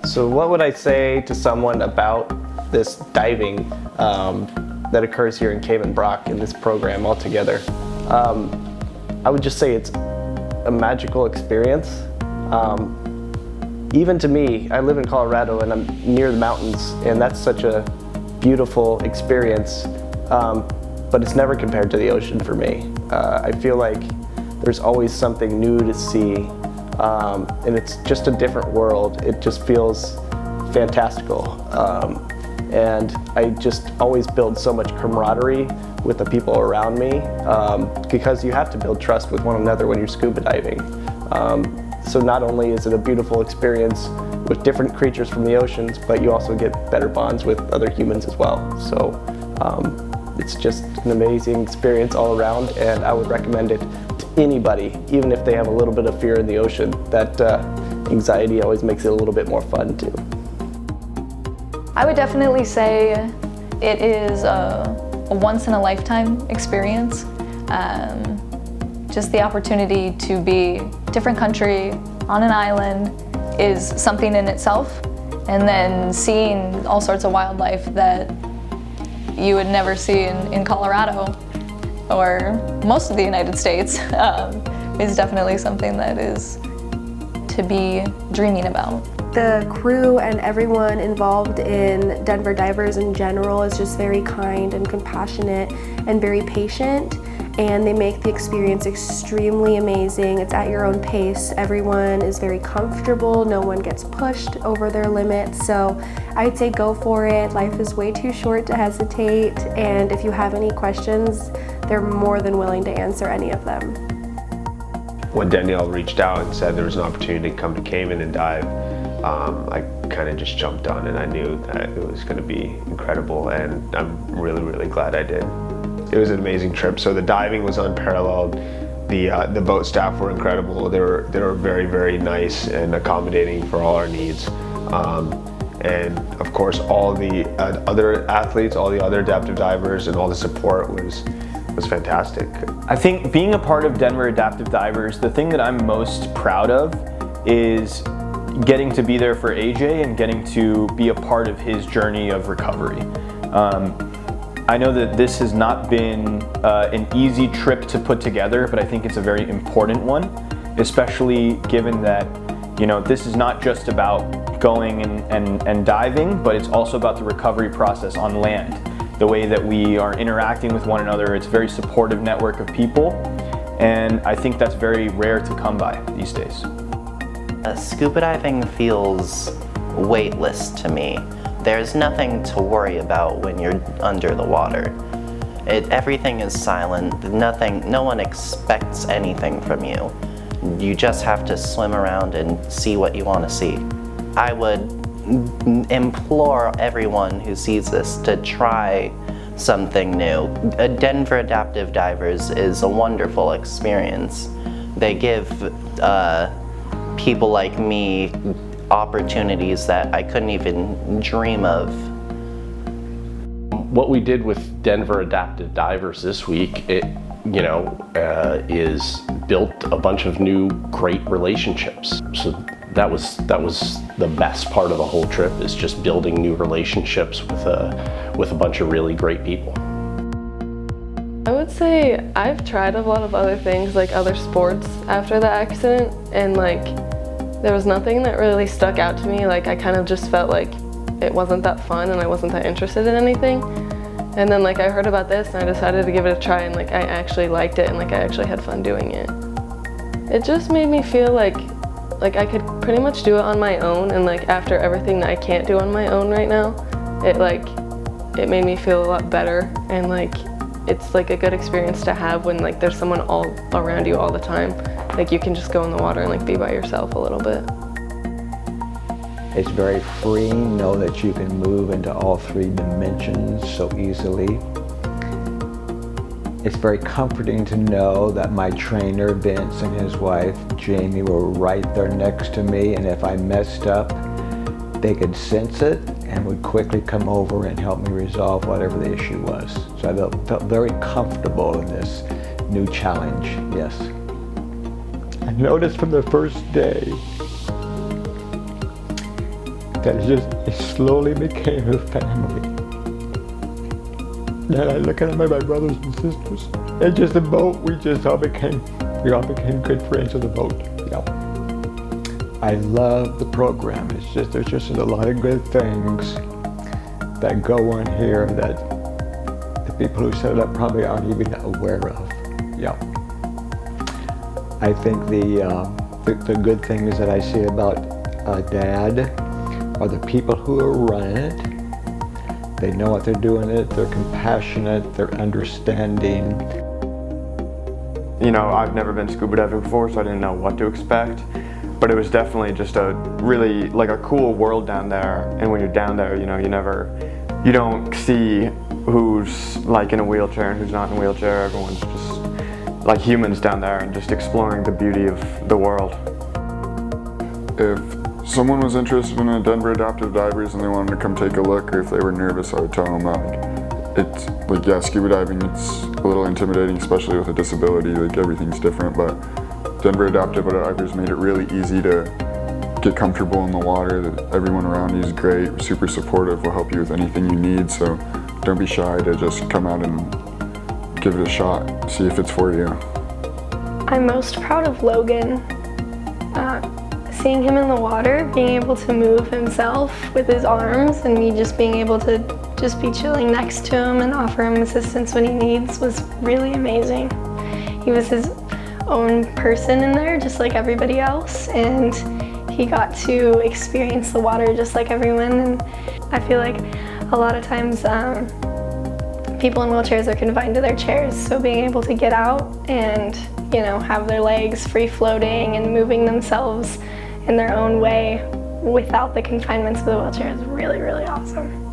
So what would I say to someone about this diving that occurs here in Cayman Brac in this program altogether? I would just say it's a magical experience. Even to me, I live in Colorado and I'm near the mountains, and that's such a beautiful experience, but it's never compared to the ocean for me. I feel like there's always something new to see, and it's just a different world. It just feels fantastical. And I just always build so much camaraderie with the people around me, because you have to build trust with one another when you're scuba diving. So not only is it a beautiful experience with different creatures from the oceans, but you also get better bonds with other humans as well. So it's just an amazing experience all around, and I would recommend it to anybody, even if they have a little bit of fear in the ocean. That anxiety always makes it a little bit more fun too. I would definitely say it is a once-in-a-lifetime experience. Just the opportunity to be a different country on an island is something in itself, and then seeing all sorts of wildlife that you would never see in Colorado or most of the United States is definitely something that is to be dreaming about. The crew and everyone involved in Denver Divers in general is just very kind and compassionate and very patient, and they make the experience extremely amazing. It's at your own pace. Everyone is very comfortable. No one gets pushed over their limits. So I'd say go for it. Life is way too short to hesitate, and if you have any questions, they're more than willing to answer any of them. When Danielle reached out and said there was an opportunity to come to Cayman and dive, I kind of just jumped on, and I knew that it was going to be incredible, and I'm really, really glad I did. It was an amazing trip. So the diving was unparalleled. The boat staff were incredible. They were very, very nice and accommodating for all our needs. And of course, all the other athletes, all the other adaptive divers, and all the support was fantastic. I think being a part of Denver Adaptive Divers, the thing that I'm most proud of is getting to be there for AJ and getting to be a part of his journey of recovery. I know that this has not been an easy trip to put together, but I think it's a very important one, especially given that, you know, this is not just about going and diving, but it's also about the recovery process on land. The way that we are interacting with one another, it's a very supportive network of people, and I think that's very rare to come by these days. Scuba diving feels weightless to me. There's nothing to worry about when you're under the water. Everything is silent, no one expects anything from you. You just have to swim around and see what you want to see. I would implore everyone who sees this to try something new. Denver Adaptive Divers is a wonderful experience. They give people like me opportunities that I couldn't even dream of. What we did with Denver Adaptive Divers this week, is built a bunch of new great relationships. So that was the best part of the whole trip, is just building new relationships with a bunch of really great people. I would say I've tried a lot of other things, like other sports after the accident, and there was nothing that really stuck out to me. I kind of just felt like it wasn't that fun and I wasn't that interested in anything. And then I heard about this and I decided to give it a try, and I actually liked it, and I actually had fun doing it. It just made me feel like I could pretty much do it on my own, and after everything that I can't do on my own right now, it made me feel a lot better, and it's a good experience to have when there's someone all around you all the time. You can just go in the water and be by yourself a little bit. It's very freeing, know that you can move into all three dimensions so easily. It's very comforting to know that my trainer, Vince, and his wife, Jamie, were right there next to me, and if I messed up, they could sense it and would quickly come over and help me resolve whatever the issue was. So I felt very comfortable in this new challenge, yes. I noticed from the first day that it slowly became a family. Then I look at my brothers and sisters, and just the boat, we all became good friends on the boat. Yeah. I love the program. There's just a lot of good things that go on here that the people who set it up probably aren't even aware of. Yeah. I think the good things that I see about Dad are the people who are running it. They know what they're doing it, they're compassionate, they're understanding. You know, I've never been scuba diving before, so I didn't know what to expect. But it was definitely just a really, like a cool world down there. And when you're down there, you know, you don't see who's like in a wheelchair and who's not in a wheelchair. Everyone's just like humans down there and just exploring the beauty of the world. If someone was interested in Denver Adaptive Divers and they wanted to come take a look, or if they were nervous, I would tell them that it's like, yeah, scuba diving, it's a little intimidating, especially with a disability, like everything's different, but Denver Adaptive Divers made it really easy to get comfortable in the water. Everyone around you is great, super supportive, will help you with anything you need, so don't be shy to just come out and give it a shot, see if it's for you. I'm most proud of Logan. Seeing him in the water, being able to move himself with his arms, and me just being able to just be chilling next to him and offer him assistance when he needs was really amazing. He was his own person in there, just like everybody else, and he got to experience the water just like everyone. And I feel like a lot of times people in wheelchairs are confined to their chairs, so being able to get out and, you know, have their legs free floating and moving themselves in their own way without the confinements of the wheelchair is really, really awesome.